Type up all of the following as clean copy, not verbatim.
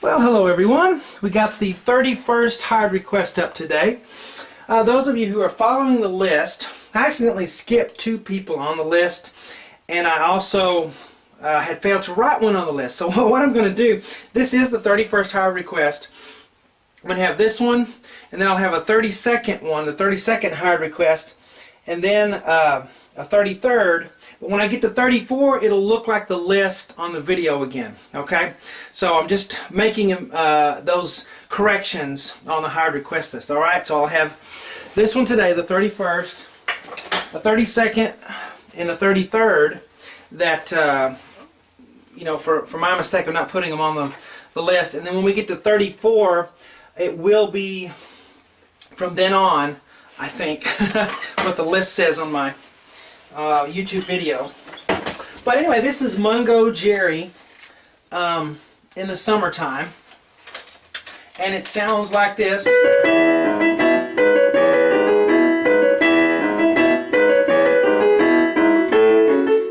Well, hello everyone. We got the 31st hard request up today. Those of you who are following the list, I accidentally skipped 2 people on the list, and I also had failed to write one on the list. So what I'm going to do, this is the 31st hard request. I'm going to have this one, and then I'll have a 32nd one, the 32nd hard request, and then a 33rd. But when I get to 34, it'll look like the list on the video again. Okay? So I'm just making those corrections on the hard request list. Alright? So I'll have this one today, the 31st, a 32nd, and a 33rd that, for my mistake of not putting them on the list. And then when we get to 34, it will be, from then on, I think, what the list says on my YouTube video. But anyway, this is Mungo Jerry in the summertime, and it sounds like this.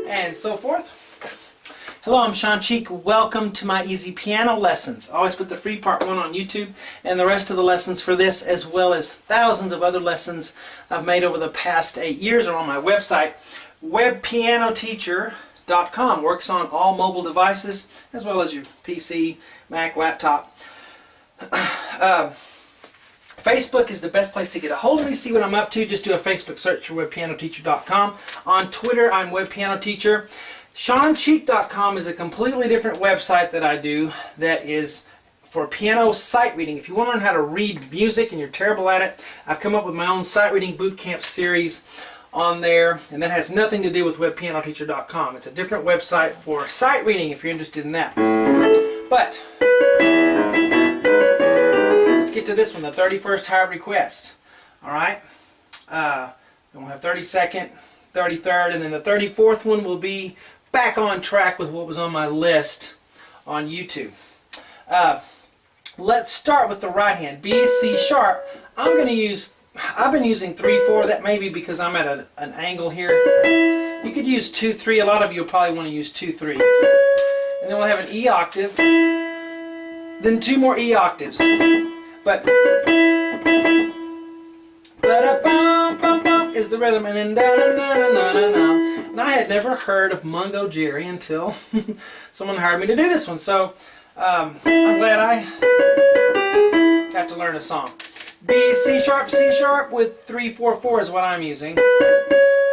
And so forth. Hello, I'm Sean Cheek. Welcome to my easy piano lessons. I always put the free part 1 on YouTube, and the rest of the lessons for this, as well as thousands of other lessons I've made over the past 8 years, are on my website. WebPianoTeacher.com works on all mobile devices, as well as your PC, Mac, laptop. Facebook is the best place to get a hold of me, see what I'm up to. Just do a Facebook search for WebPianoTeacher.com. On Twitter, I'm WebPianoTeacher. SeanCheek.com is a completely different website that I do that is for piano sight reading. If you want to learn how to read music and you're terrible at it, I've come up with my own sight reading boot camp series on there, and that has nothing to do with WebPianoTeacher.com. It's a different website for sight reading if you're interested in that. But let's get to this one, the 31st hard request. Alright? Then we'll have 32nd, 33rd, and then the 34th one will be back on track with what was on my list on YouTube. Let's start with the right hand. B, C sharp. I've been using 3/4. That may be because I'm at an angle here. You could use 2/3. A lot of you will probably want to use 2/3. And then we'll have an E octave. Then 2 more E octaves. But ba-da-bum-bum-bum is the rhythm, and then da-da-da-da-da-da. And I had never heard of Mungo Jerry until someone hired me to do this one. So I'm glad I got to learn a song. B, C sharp with 3/4/4 is what I'm using.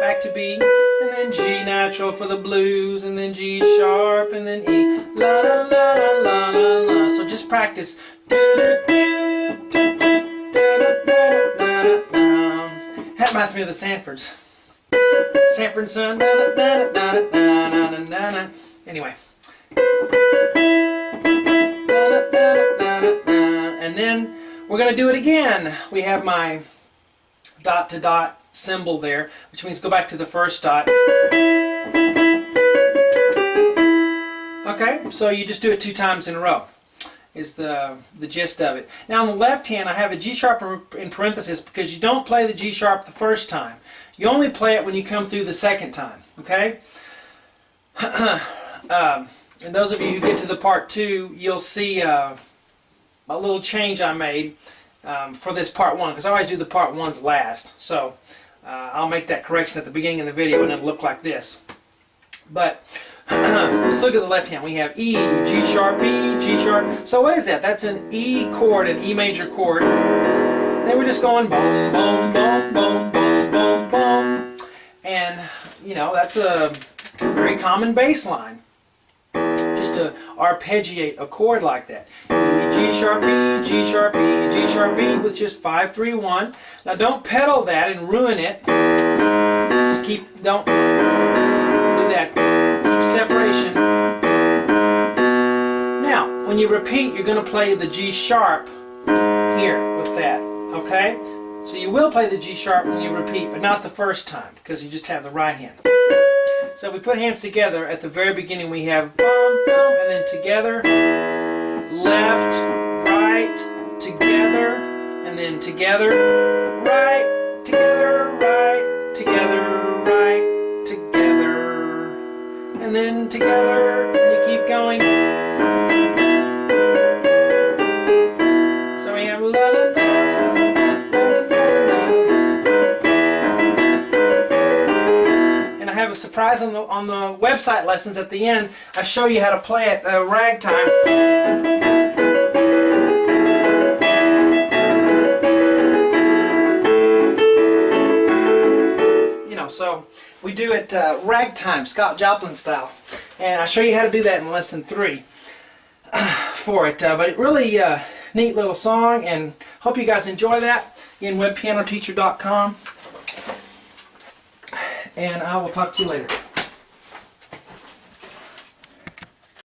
Back to B, and then G natural for the blues, and then G sharp, and then E. La la la la la la la. So just practice. That reminds me of the Sanfords. Sanford Son. Anyway. And then we're going to do it again. We have my dot to dot symbol there, which means go back to the first dot. Okay, so you just do it 2 times in a row, is the gist of it. Now on the left hand, I have a G sharp in parentheses because you don't play the G sharp the first time. You only play it when you come through the second time, okay? And those of you who get to the part 2, you'll see a little change I made for this part 1, because I always do the part 1s last. So I'll make that correction at the beginning of the video, and it'll look like this. But let's look at the left hand. We have E, G sharp, B, G sharp. So what is that? That's an E chord, an E major chord. Then we're just going boom, boom, boom, boom, boom, boom, boom. And, that's a very common bass line. Just to arpeggiate a chord like that. E, G sharp, B, G sharp, B, G sharp, B with just 5-3-1. Now don't pedal that and ruin it. Just don't do that. Keep separation. Now, when you repeat, you're going to play the G sharp here with that. Okay? So you will play the G sharp when you repeat, but not the first time, because you just have the right hand. So we put hands together. At the very beginning we have bum, bum, and then together, left, right, together, and then together, right, together, right, together, right, together, and then together, and you keep going. surprise on the website lessons at the end, I show you how to play it ragtime. You know, so we do it ragtime, Scott Joplin style, and I show you how to do that in lesson 3 for it. But really neat little song, and hope you guys enjoy that. Again, webpianoteacher.com, and I will talk to you later.